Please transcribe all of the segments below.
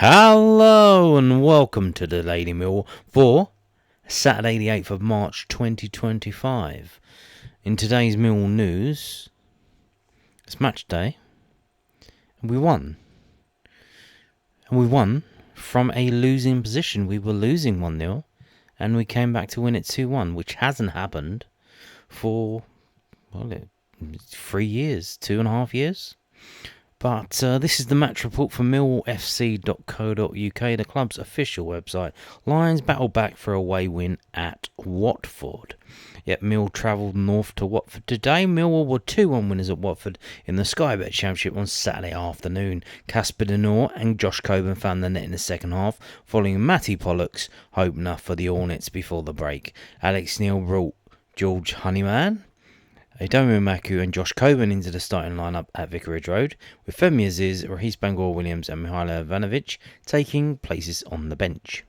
Hello and welcome to the Daily Mill for Saturday the 8th of March 2025. In today's Mill news, it's match day and we won. And we won from a losing position. We were losing 1-0 and we came back to win it 2-1, which hasn't happened for 3 years, 2.5 years. But this is the match report from millwallfc.co.uk, the club's official website. Lions battle back for a away win at Watford. Yet Mill travelled north to Watford today. Millwall were 2-1 winners at Watford in the Sky Bet Championship on Saturday afternoon. Casper De Norre and Josh Coburn found the net in the second half, following Matty Pollock's opener for the Hornets before the break. Alex Neil brought George Honeyman, Adomu Maku and Josh Coburn into the starting lineup at Vicarage Road, with Femi Aziz, Rahis Bangor-Williams and Mihailo Ivanovic taking places on the bench.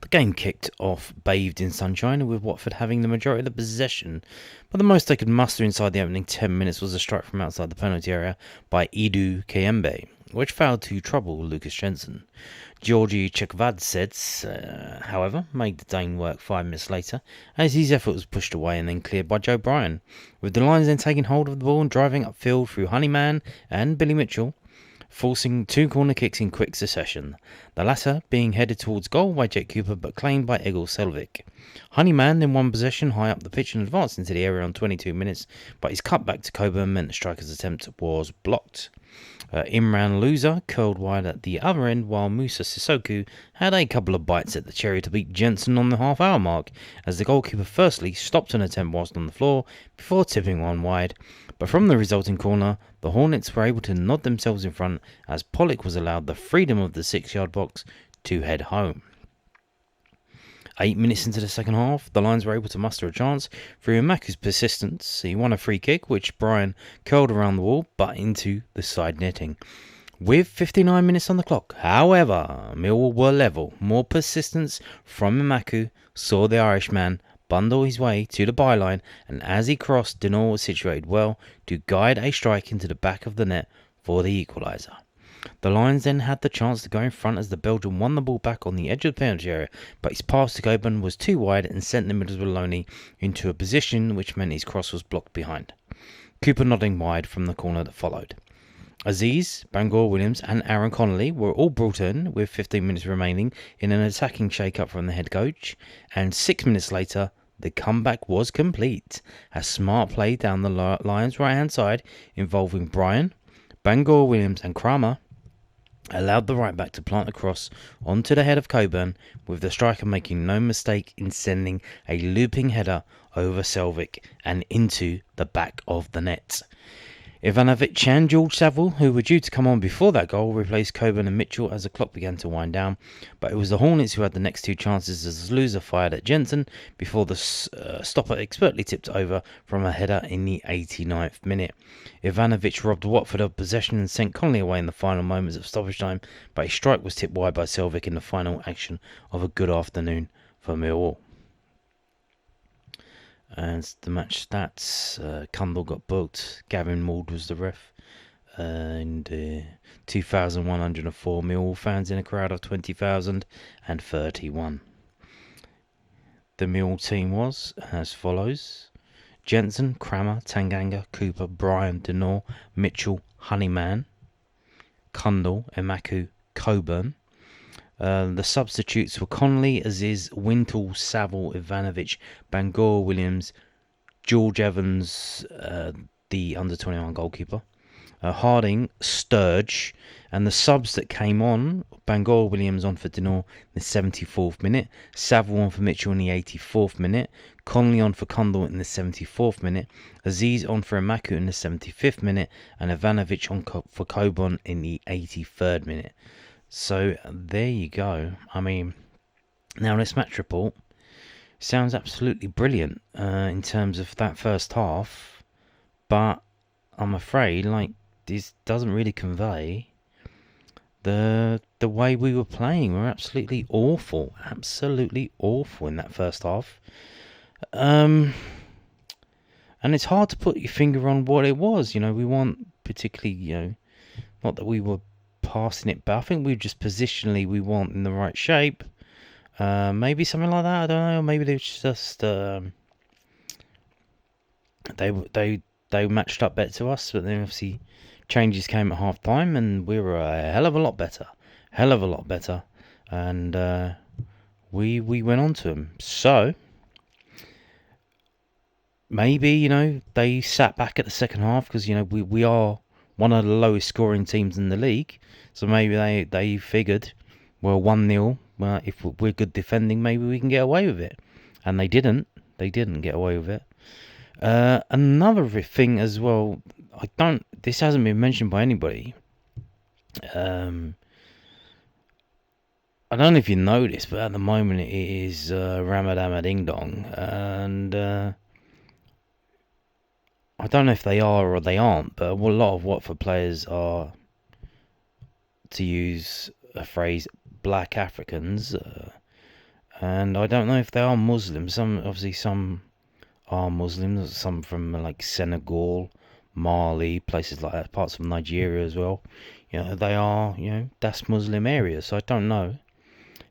The game kicked off bathed in sunshine, with Watford having the majority of the possession, but the most they could muster inside the opening 10 minutes was a strike from outside the penalty area by Edu Kayembe, which failed to trouble Lucas Jensen. Georgi Chekvadze, however, made the Dane work 5 minutes later as his effort was pushed away and then cleared by Joe Bryan, with the Lions then taking hold of the ball and driving upfield through Honeyman and Billy Mitchell, forcing 2 corner kicks in quick succession, the latter being headed towards goal by Jake Cooper but claimed by Egil Selvik. Honeyman then won possession high up the pitch and advanced into the area on 22 minutes, but his cutback to Coburn meant the striker's attempt was blocked. Imran Loser curled wide at the other end, while Musa Sissoko had a couple of bites at the cherry to beat Jensen on the half-hour mark, as the goalkeeper firstly stopped an attempt whilst on the floor before tipping one wide. But from the resulting corner, the Hornets were able to nod themselves in front as Pollock was allowed the freedom of the 6-yard box to head home. 8 minutes into the second half, the Lions were able to muster a chance through Maku's persistence. He won a free kick, which Bryan curled around the wall, but into the side netting. With 59 minutes on the clock, however, Millwall were level. More persistence from Maku saw the Irishman bundle his way to the byline, and as he crossed, De Norre was situated well to guide a strike into the back of the net for the equaliser. The Lions then had the chance to go in front as the Belgian won the ball back on the edge of the penalty area, but his pass to Coburn was too wide and sent the Middlesbrough into a position which meant his cross was blocked behind. Cooper nodding wide from the corner that followed. Aziz, Bangor-Williams and Aaron Connolly were all brought in with 15 minutes remaining in an attacking shake-up from the head coach, and 6 minutes later the comeback was complete. A smart play down the Lions' right-hand side involving Bryan, Bangor-Williams and Kramer allowed the right back to plant a cross onto the head of Coburn, with the striker making no mistake in sending a looping header over Selvik and into the back of the net. Ivanovic and George Saville, who were due to come on before that goal, replaced Coburn and Mitchell as the clock began to wind down, but it was the Hornets who had the next 2 chances as Loser fired at Jensen before the stopper expertly tipped over from a header in the 89th minute. Ivanovic robbed Watford of possession and sent Connolly away in the final moments of stoppage time, but his strike was tipped wide by Selvik in the final action of a good afternoon for Millwall. And the match stats, Cundall got booked, Gavin Mauld was the ref, and 2,104 Millwall fans in a crowd of 20,031. The Millwall team was as follows: Jensen, Kramer, Tanganga, Cooper, Bryan, De Norre, Mitchell, Honeyman, Cundall, Emaku, Coburn. The substitutes were Connolly, Aziz, Wintle, Saville, Ivanovic, Bangor-Williams, George Evans, the under-21 goalkeeper, Harding, Sturge, and the subs that came on: Bangor-Williams on for De Norre in the 74th minute, Saville on for Mitchell in the 84th minute, Connolly on for Cundall in the 74th minute, Aziz on for Emaku in the 75th minute, and Ivanovic on for Coburn in the 83rd minute. So there you go. I mean, now this match report sounds absolutely brilliant in terms of that first half, but I'm afraid this doesn't really convey the way we were playing. We're absolutely awful in that first half. And it's hard to put your finger on what it was. We weren't particularly, not that we were passing it back. I think we just positionally we weren't in the right shape. Maybe something like that. I don't know. Maybe they just they matched up better to us, but then obviously changes came at half time, and we were a hell of a lot better, and we went on to them. So maybe they sat back at the second half because we are one of the lowest scoring teams in the league, so maybe they figured, well, 1-0. Well, if we're good defending, maybe we can get away with it, and they didn't. They didn't get away with it. Another thing as well, this hasn't been mentioned by anybody. I don't know if you know this, but at the moment it is Ramadan Ding Dong, and I don't know if they are or they aren't, but a lot of Watford players are, to use a phrase, black Africans, and I don't know if they are Muslims. Some are Muslims, some from like Senegal, Mali, places like that, parts of Nigeria as well. They are, that's Muslim areas. So I don't know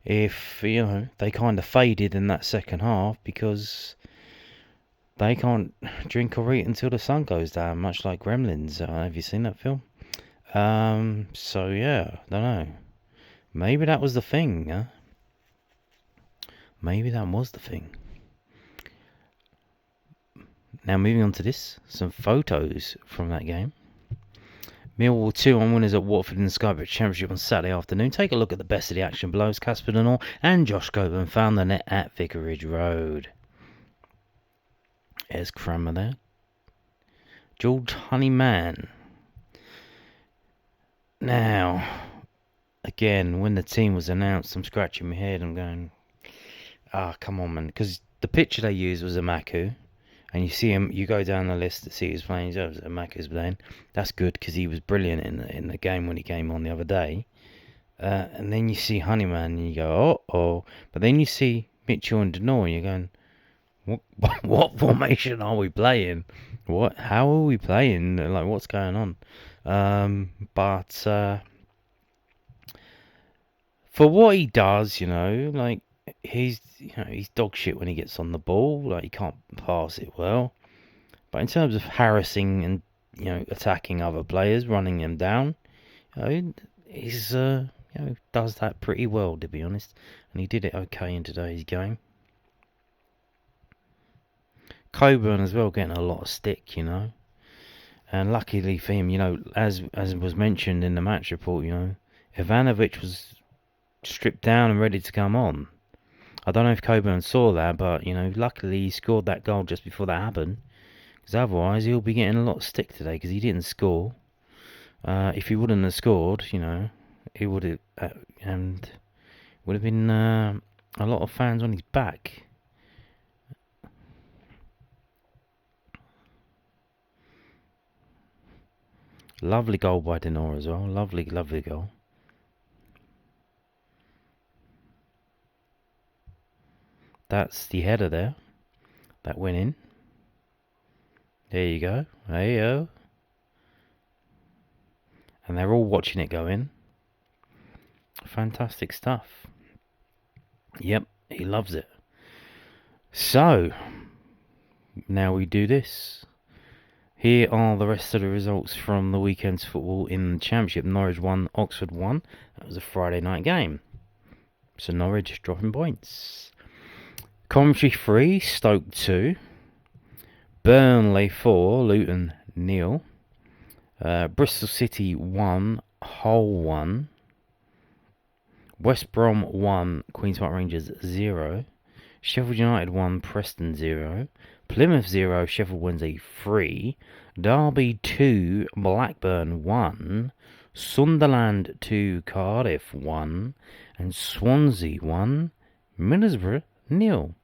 if, they kind of faded in that second half because they can't drink or eat until the sun goes down, much like Gremlins. Have you seen that film? So yeah, I don't know. Maybe that was the thing, huh? Maybe that was the thing. Now moving on to this, some photos from that game. Millwall 2-1 winners at Watford in the Sky Bet Championship on Saturday afternoon. Take a look at the best of the action below as Casper Denor and Josh Coburn found the net at Vicarage Road. There's Crammer there. George Honeyman. Now, again, when the team was announced, I'm scratching my head. I'm going, come on, man. Because the picture they used was a Maku. And you see him, you go down the list to see who's playing. Maku's playing. That's good because he was brilliant in the game when he came on the other day. And then you see Honeyman and you go, oh. But then you see Mitchell and Denor and you're going, what formation are we playing? How are we playing? Like, what's going on? But for what he does, like, he's dog shit when he gets on the ball. Like, he can't pass it well. But in terms of harassing and attacking other players, running them down, he's does that pretty well, to be honest. And he did it okay in today's game. Coburn as well getting a lot of stick, and luckily for him, as was mentioned in the match report, Ivanovic was stripped down and ready to come on. I don't know if Coburn saw that, but luckily he scored that goal just before that happened, because otherwise he'll be getting a lot of stick today because he didn't score. If he wouldn't have scored, it would have been a lot of fans on his back. Lovely goal by Denor as well. Lovely goal. That's the header there. That went in. There you go. Hey-o. And they're all watching it go in. Fantastic stuff. Yep, he loves it. So, now we do this. Here are the rest of the results from the weekend's football in the Championship. Norwich 1, Oxford 1. That was a Friday night game. So Norwich dropping points. Coventry 3, Stoke 2. Burnley 4, Luton 0. Bristol City 1, Hull 1. West Brom 1, Queen's Park Rangers 0. Sheffield United 1, Preston 0. Plymouth 0, Sheffield Wednesday 3. Derby 2, Blackburn 1. Sunderland 2, Cardiff 1. And Swansea 1, Middlesbrough 0.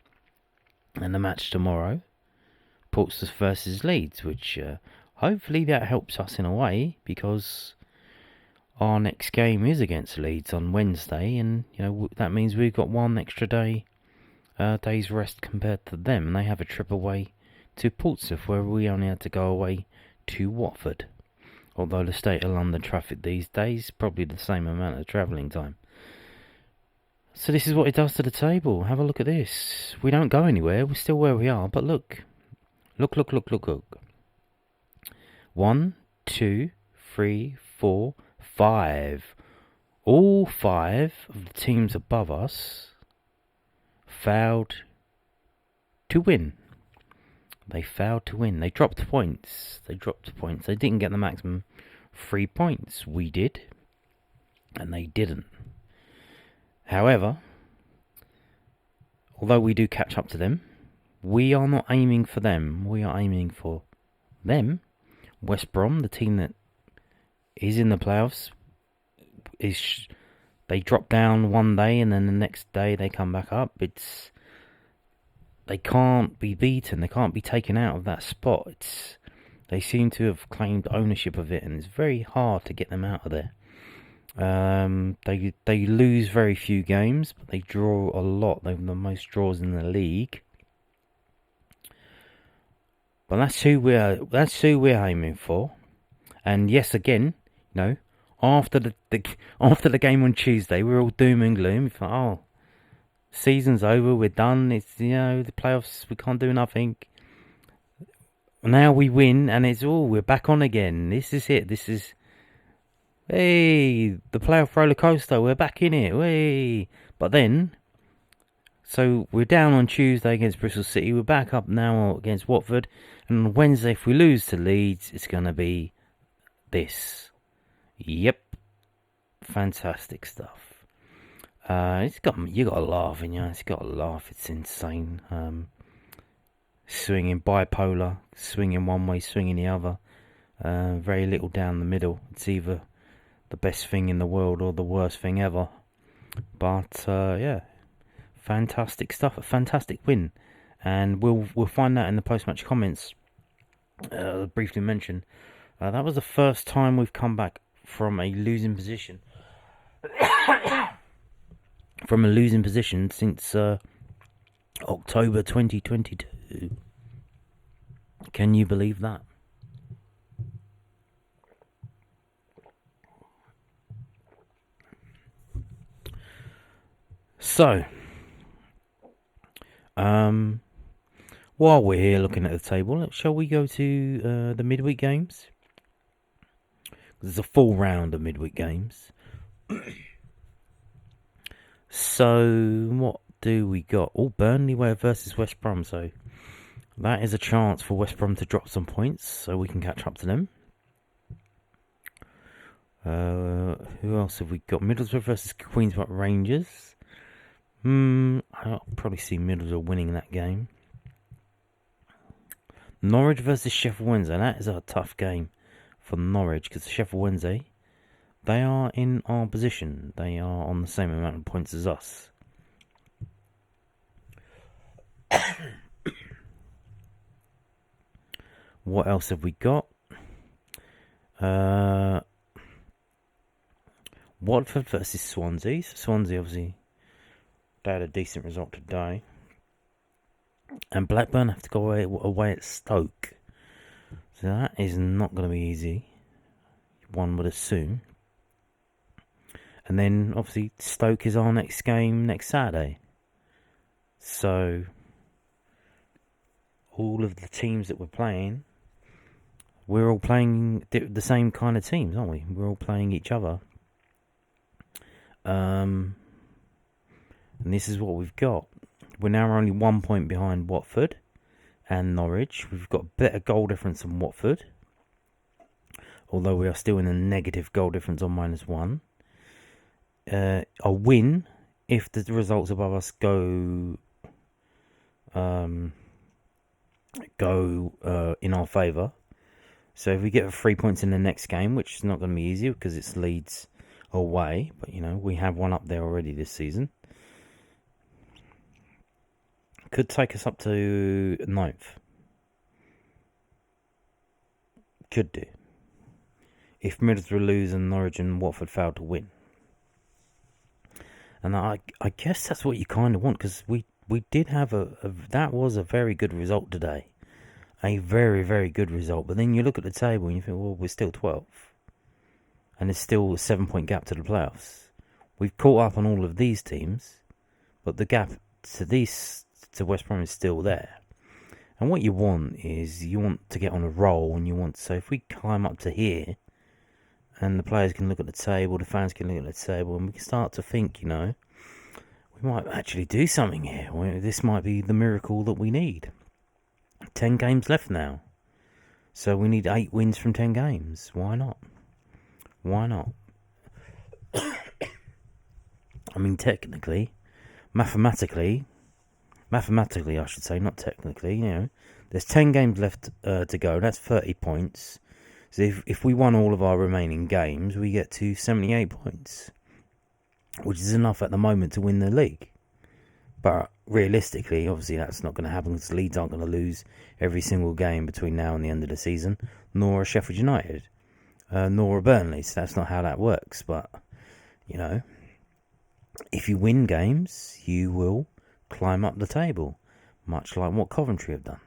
And the match tomorrow, Portsmouth versus Leeds, which hopefully that helps us in a way, because our next game is against Leeds on Wednesday, and that means we've got one extra day's rest compared to them, and they have a trip away to Portsmouth, where we only had to go away to Watford. Although the state of London traffic these days, probably the same amount of travelling time. So this is what it does to the table. Have a look at this. We don't go anywhere. We're still where we are. But look. Look. 1, 2, 3, 4, 5. All 5 of the teams above us failed to win. They failed to win. They dropped points. They didn't get the maximum 3 points. We did. And they didn't. However, although we do catch up to them, we are not aiming for them. We are aiming for them. West Brom, the team that is in the playoffs, they drop down one day and then the next day they come back up. They can't be beaten. They can't be taken out of that spot. They seem to have claimed ownership of it, and it's very hard to get them out of there. They lose very few games, but they draw a lot. They have the most draws in the league. But that's who we're aiming for. And yes, again, after the game on Tuesday, we're all doom and gloom. We thought, oh, season's over, we're done. It's the playoffs, we can't do nothing. Now we win, and we're back on again. This is it. Hey, the playoff roller coaster. We're back in it. Hey, but then, so we're down on Tuesday against Bristol City. We're back up now against Watford, and on Wednesday, if we lose to Leeds, it's gonna be this. Yep, fantastic stuff. You got to laugh, and it's got to laugh. It's insane. Swinging bipolar, swinging one way, swinging the other. Very little down the middle. It's either the best thing in the world or the worst thing ever. But yeah, fantastic stuff. A fantastic win, and we'll find that in the post-match comments. Briefly mention that was the first time we've come back from a losing position. From a losing position since October 2022. Can you believe that? So, while we're here looking at the table, shall we go to the midweek games? There's a full round of midweek games. So, what do we got? Burnley versus West Brom. So, that is a chance for West Brom to drop some points so we can catch up to them. Who else have we got? Middlesbrough versus Queen's Park Rangers. I'll probably see Middlesbrough winning that game. Norwich versus Sheffield Wednesday. That is a tough game for Norwich because Sheffield Wednesday, they are in our position. They are on the same amount of points as us. What else have we got? Watford versus Swansea. So Swansea, obviously, they had a decent result today. And Blackburn have to go away at Stoke. So that is not going to be easy, one would assume. And then, obviously, Stoke is our next game next Saturday. So, all of the teams that we're playing, we're all playing the same kind of teams, aren't we? We're all playing each other. And this is what we've got. We're now only 1 point behind Watford and Norwich. We've got better goal difference than Watford, although we are still in a negative goal difference on -1. A win, if the results above us go in our favour. So if we get 3 points in the next game, which is not going to be easy because it's Leeds away, but we have one up there already this season. Could take us up to 9th. Could do. If Middlesbrough lose and Norwich and Watford fail to win. And I guess that's what you kind of want, because we did have that was a very good result today. A very, very good result. But then you look at the table and you think, well, we're still 12th. and there's still a 7-point gap to the playoffs. We've caught up on all of these teams, but the gap to West Brom is still there. And what you want is you want to get on a roll, and so if we climb up to here, and the players can look at the table, the fans can look at the table, and we can start to think, we might actually do something here. This might be the miracle that we need. 10 games left now. So we need 8 wins from 10 games. Why not? I mean, mathematically, I should say, not technically, there's 10 games left to go. That's 30 points. So if we won all of our remaining games, we get to 78 points, which is enough at the moment to win the league. But realistically, obviously, that's not going to happen because Leeds aren't going to lose every single game between now and the end of the season, nor are Sheffield United, nor are Burnley. So that's not how that works. But, if you win games, you will climb up the table, much like what Coventry have done.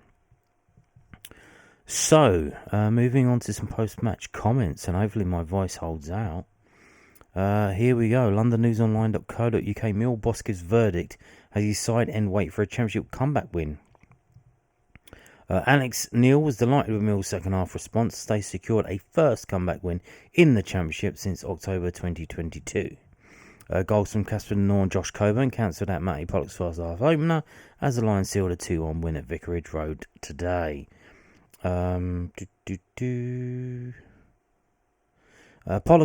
So, moving on to some post-match comments, and hopefully my voice holds out. Here we go. LondonNewsOnline.co.uk. Millwall boss gives verdict as his side end wait for a championship comeback win. Alex Neil was delighted with Mill's second half response. They secured a first comeback win in the championship since October 2022. Goals from Casper Noor and Josh Coburn cancelled out Matty Pollock's first half opener as the Lions sealed a 2-1 win at Vicarage Road today. Pollock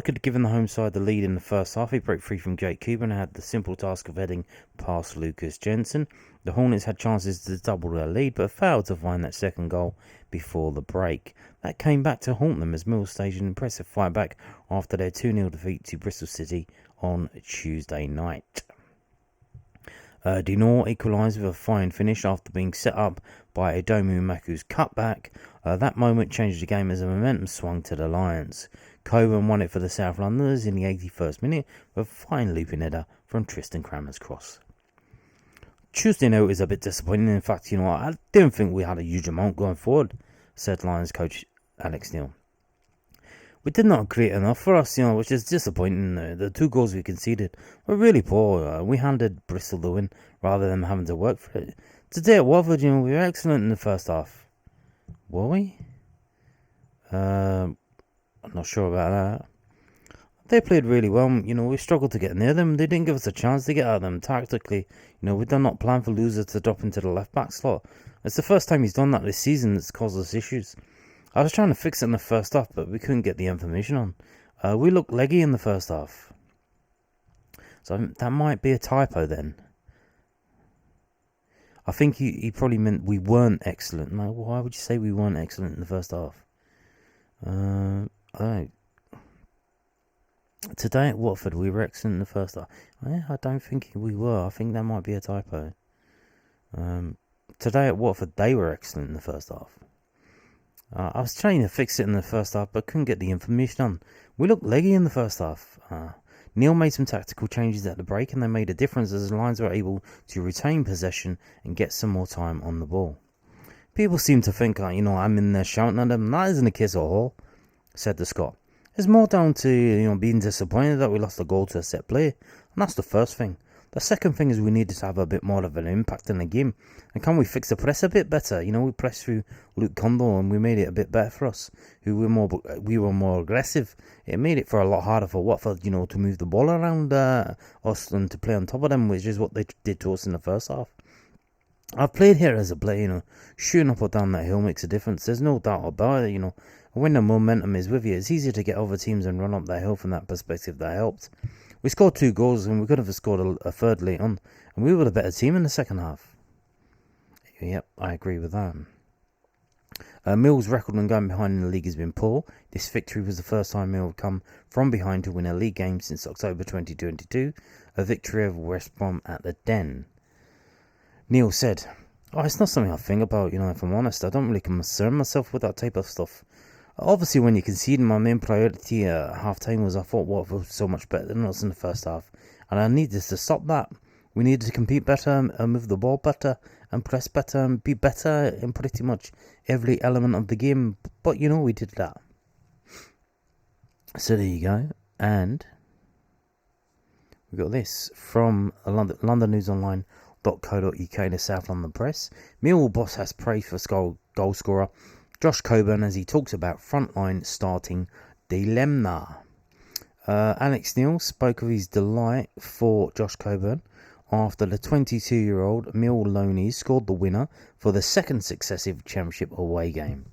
had given the home side the lead in the first half. He broke free from Jake Cuban and had the simple task of heading past Lucas Jensen. The Hornets had chances to double their lead, but failed to find that second goal before the break. That came back to haunt them as Mill staged an impressive fight back after their 2-0 defeat to Bristol City on Tuesday night. Dinor equalised with a fine finish after being set up by Edomu Maku's cutback. That moment changed the game as the momentum swung to the Lions. Coburn won it for the South Londoners in the 81st minute with a fine looping header from Tristan Cramer's cross. Tuesday night is a bit disappointing. In fact, I didn't think we had a huge amount going forward, said Lions coach Alex Neil. We did not create enough for us, which is disappointing. The 2 goals we conceded were really poor. We handed Bristol the win rather than having to work for it. Today at Watford, we were excellent in the first half. Were we? I'm not sure about that. They played really well. We struggled to get near them. They didn't give us a chance to get at them tactically. We did not plan for Loser to drop into the left-back slot. It's the first time he's done that this season that's caused us issues. I was trying to fix it in the first half, but we couldn't get the information on. We looked leggy in the first half. So that might be a typo then. I think he probably meant we weren't excellent. No, why would you say we weren't excellent in the first half? I don't know. Today at Watford, we were excellent in the first half. I don't think we were. I think that might be a typo. Today at Watford, they were excellent in the first half. I was trying to fix it in the first half, but couldn't get the information on. We looked leggy in the first half. Neil made some tactical changes at the break, and they made a difference as the Lions were able to retain possession and get some more time on the ball. People seem to think, I'm in there shouting at them. That isn't a kiss or haul, said the Scot. It's more down to, being disappointed that we lost a goal to a set play, and that's the first thing. The second thing is we needed to have a bit more of an impact in the game. And can we fix the press a bit better? We pressed through Luke Condor and we made it a bit better for us. We were more aggressive. It made it for a lot harder for Watford, to move the ball around us and to play on top of them, which is what they did to us in the first half. I've played here as a player, shooting up or down that hill makes a difference. There's no doubt about it, When the momentum is with you, it's easier to get over teams and run up that hill from that perspective. That helped. We scored 2 goals and we could have scored a third late on, and we were the better team in the second half. Yep, I agree with that. Mill's record when going behind in the league has been poor. This victory was the first time Mill had come from behind to win a league game since October 2022, a victory over West Brom at the Den. Neil said, it's not something I think about, if I'm honest. I don't really concern myself with that type of stuff. Obviously, when you concede, my main priority at half-time was I thought Watford was so much better than us in the first half. And I needed to stop that. We needed to compete better and move the ball better and press better and be better in pretty much every element of the game. But, we did that. So there you go. And we got this from londonnewsonline.co.uk, the South London Press. Millwall boss has praise for goal scorer Josh Coburn as he talks about frontline starting dilemma. Alex Neil spoke of his delight for Josh Coburn after the 22-year-old Mill loanee scored the winner for the second successive championship away game.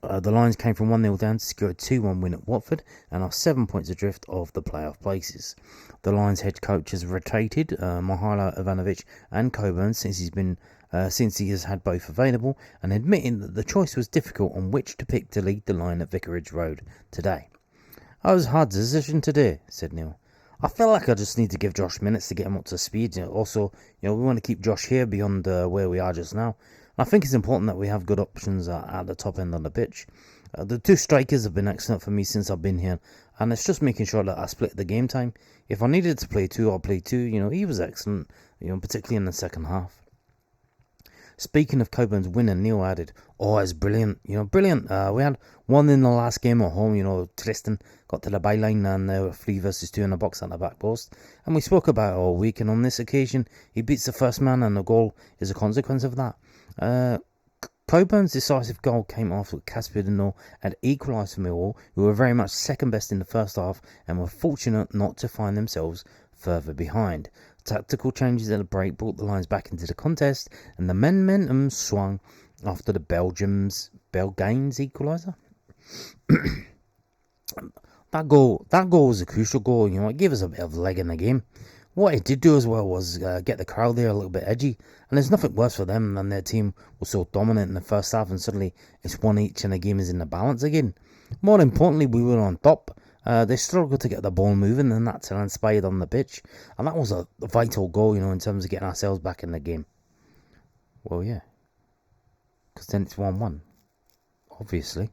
The Lions came from 1-0 down to secure a 2-1 win at Watford and are 7 points adrift of the playoff places. The Lions head coach has rotated Mihailo Ivanovic and Coburn since he has had both available, and admitting that the choice was difficult on which to pick to lead the line at Vicarage Road today. "That was a hard decision to do," said Neil. "I feel like I just need to give Josh minutes to get him up to speed. Also, we want to keep Josh here beyond where we are just now. I think it's important that we have good options at the top end of the pitch. The two strikers have been excellent for me since I've been here, and it's just making sure that I split the game time. If I needed to play two, I'll play two. He was excellent, particularly in the second half." Speaking of Coburn's winner, Neil added, "Oh, it's brilliant. Brilliant. We had one in the last game at home. Tristan got to the byline and there were 3 versus 2 in the box at the back post. And we spoke about it all week, and on this occasion, he beats the first man and the goal is a consequence of that. Coburn's decisive goal came after Casper Dino had equalised for Millwall, who were very much second best in the first half and were fortunate not to find themselves further behind. Tactical changes at the break brought the Lions back into the contest, and the momentum swung after the Belgains equaliser. That goal was a crucial goal. It gave us a bit of leg in the game. What it did do as well was get the crowd there a little bit edgy, and there's nothing worse for them than their team was so dominant in the first half and suddenly it's 1 each and the game is in the balance again. More importantly, we were on top. They struggled to get the ball moving, and that transpired on the pitch, and that was a vital goal, in terms of getting ourselves back in the game. Well, yeah, because then it's 1-1, obviously.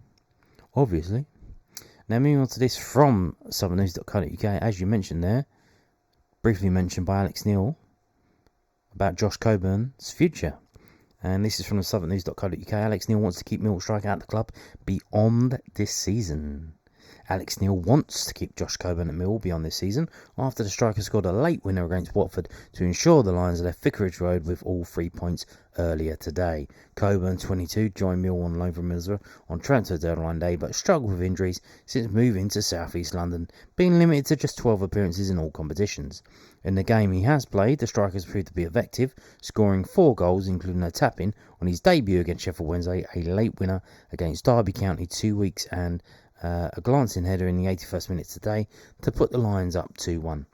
Now moving on to this from southernnews.co.uk, as you mentioned there, briefly mentioned by Alex Neil about Josh Coburn's future. And this is from the southernnews.co.uk. Alex Neil wants to keep Millwall striker at the club beyond this season. Alex Neil wants to keep Josh Coburn at Millwall beyond this season after the striker scored a late winner against Watford to ensure the Lions left Vicarage Road with all 3 points earlier today. Coburn, 22, joined Millwall on loan from Middlesbrough on transfer deadline day, but struggled with injuries since moving to South East London, being limited to just 12 appearances in all competitions. In the game he has played, the striker has proved to be effective, scoring 4 goals, including a tap-in on his debut against Sheffield Wednesday, a late winner against Derby County 2 weeks, and a glancing header in the 81st minute today to put the Lions up 2-1.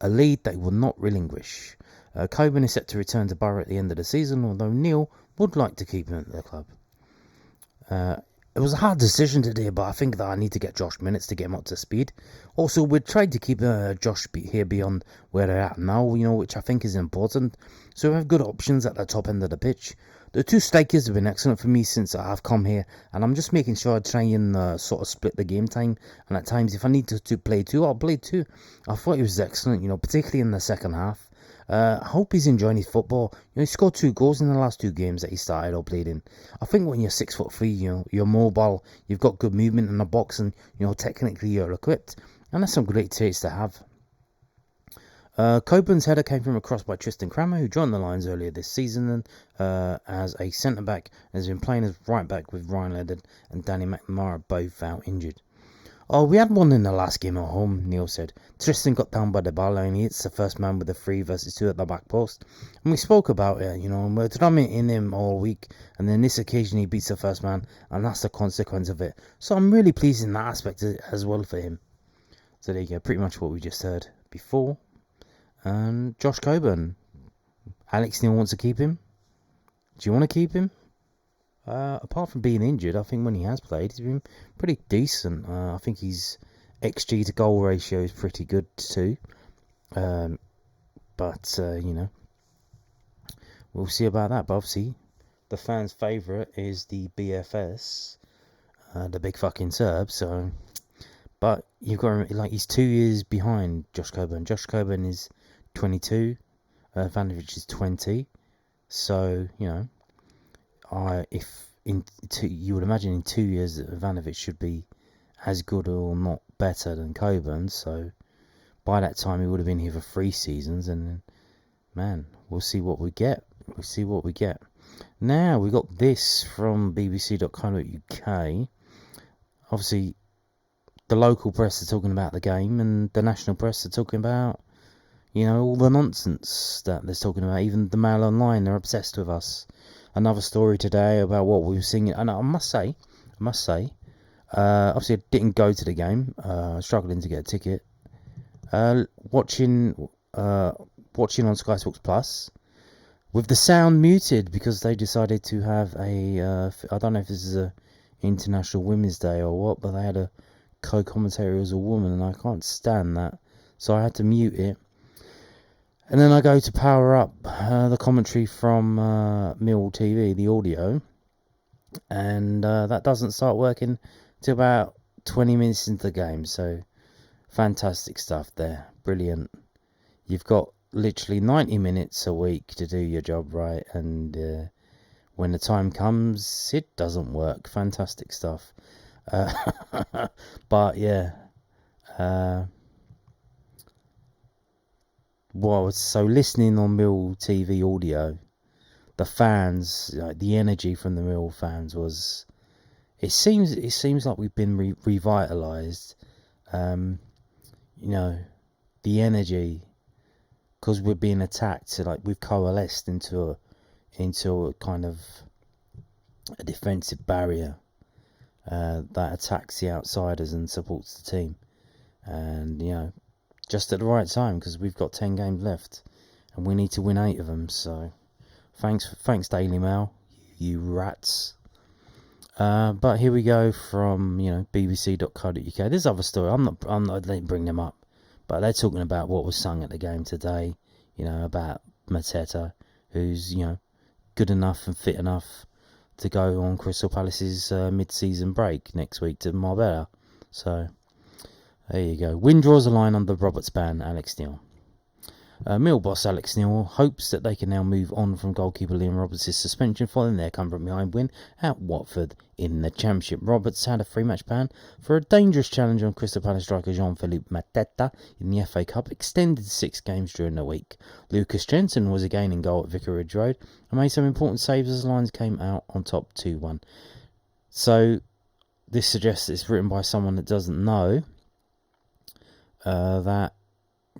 A lead they will not relinquish. Coburn is set to return to Borough at the end of the season, although Neil would like to keep him at the club. It was a hard decision today, but I think that I need to get Josh minutes to get him up to speed. Also, we've tried to keep Josh here beyond where they're at now, which I think is important. So we have good options at the top end of the pitch. The two strikers have been excellent for me since I've come here, and I'm just making sure I try and sort of split the game time. And at times, if I need to play two, I'll play two. I thought he was excellent, particularly in the second half. I hope he's enjoying his football. He scored 2 goals in the last 2 games that he started or played in. I think when you're 6'3", you're mobile, you've got good movement in the box, and technically you're equipped, and that's some great traits to have. Coburn's header came from a cross by Tristan Crammer, who joined the Lions earlier this season as a centre back, and has been playing as right back with Ryan Leonard and Danny McNamara both out injured. "Oh, we had one in the last game at home," Neil said. "Tristan got down by the bar line. He hits the first man with a 3 versus 2 at the back post. And we spoke about it, and we're dominating him all week. And then this occasion he beats the first man, and that's the consequence of it. So I'm really pleased in that aspect as well for him." So there you go, pretty much what we just heard before. And Josh Coburn. Alex Neil wants to keep him. Do you want to keep him? Apart from being injured, I think when he has played, he's been pretty decent. I think his XG to goal ratio is pretty good too. But we'll see about that. But obviously, the fans' favourite is the BFS, the big fucking Serb. So, but you've got to, he's 2 years behind Josh Coburn. Josh Coburn is 22. Ivanovic is 20. So you would imagine in 2 years that Ivanovic should be as good or not better than Coburn. So by that time, he would have been here for 3 seasons, and man, we'll see what we get. We'll see what we get. Now, we got this from bbc.co.uk. Obviously, the local press are talking about the game, and the national press are talking about, all the nonsense that they're talking about. Even the Mail Online, they're obsessed with us. Another story today about what we were singing. And I must say, obviously I didn't go to the game, struggling to get a ticket. Watching on Sky Sports Plus with the sound muted because they decided to have I don't know if this is a International Women's Day or what, but they had a co-commentator as a woman, and I can't stand that, so I had to mute it. And then I go to power up the commentary from Millwall TV, the audio, and that doesn't start working till about 20 minutes into the game. So fantastic stuff there, brilliant. You've got literally 90 minutes a week to do your job right, and when the time comes, it doesn't work. Fantastic stuff. But yeah, so listening on Mill TV audio, the fans, the energy from the Mill fans was, it seems like we've been revitalized. The energy, because we're being attacked, so like we've coalesced into a kind of a defensive barrier that attacks the outsiders and supports the team, and just at the right time, because we've got 10 games left and we need to win 8 of them. So thanks Daily Mail, you rats. But here we go from bbc.co.uk. There's other story. I didn't bring them up, but they're talking about what was sung at the game today. About Mateta, who's good enough and fit enough to go on Crystal Palace's mid-season break next week to Marbella. So there you go. Win draws a line under Roberts ban, Alex Neil. Mill boss Alex Neil hopes that they can now move on from goalkeeper Liam Roberts' suspension following their come from behind win at Watford in the Championship. Roberts had a 3-match ban for a dangerous challenge on Crystal Palace striker Jean-Philippe Mateta in the FA Cup, extended to 6 games during the week. Lucas Jensen was again in goal at Vicarage Road and made some important saves as the Lions came out on top 2-1. So this suggests it's written by someone that doesn't know that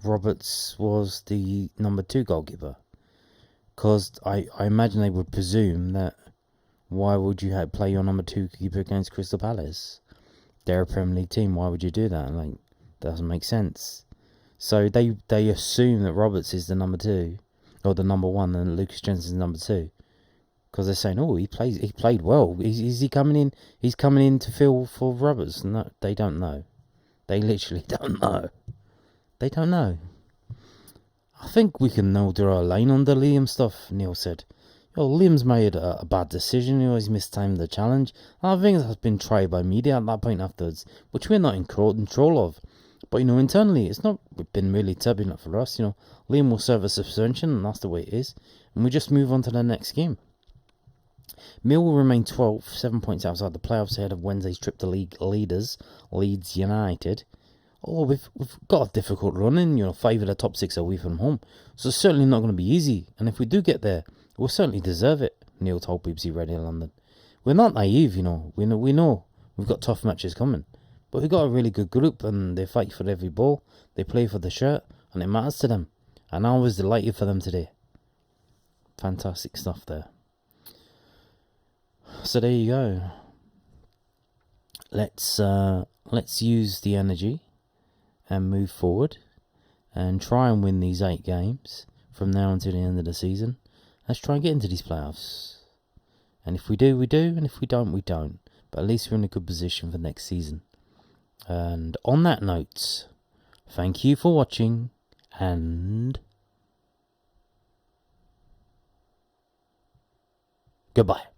Roberts was the number 2 goalkeeper, because I imagine they would presume that why would you play your number 2 keeper against Crystal Palace? They're a Premier League team. Why would you do that? That doesn't make sense. So they assume that Roberts is the number 2 or the number 1, and Lucas Jensen's number 2, because they're saying, he played well. Is he coming in? He's coming in to fill for Roberts. No, they don't know. They literally don't know. They don't know. I think we can now draw a line on the Liam stuff, Neil said. Liam's made a bad decision. He's mistimed the challenge. I think that's been tried by media at that point afterwards, which we're not in control of. But, internally, it's not been really turbulent for us. Liam will serve a suspension, and that's the way it is. And we just move on to the next game. Mill will remain 12th, 7 points outside the playoffs ahead of Wednesday's trip to league leaders, Leeds United. We've got a difficult run in, 5 of the top 6 away from home. So it's certainly not going to be easy. And if we do get there, we'll certainly deserve it, Neil told BBC Radio London. We're not naive, We know we've got tough matches coming. But we've got a really good group, and they fight for every ball. They play for the shirt, and it matters to them. And I was delighted for them today. Fantastic stuff there. So there you go. Let's use the energy and move forward and try and win these 8 games from now until the end of the season. Let's try and get into these playoffs. And if we do, we do. And if we don't, we don't. But at least we're in a good position for next season. And on that note, thank you for watching, and goodbye.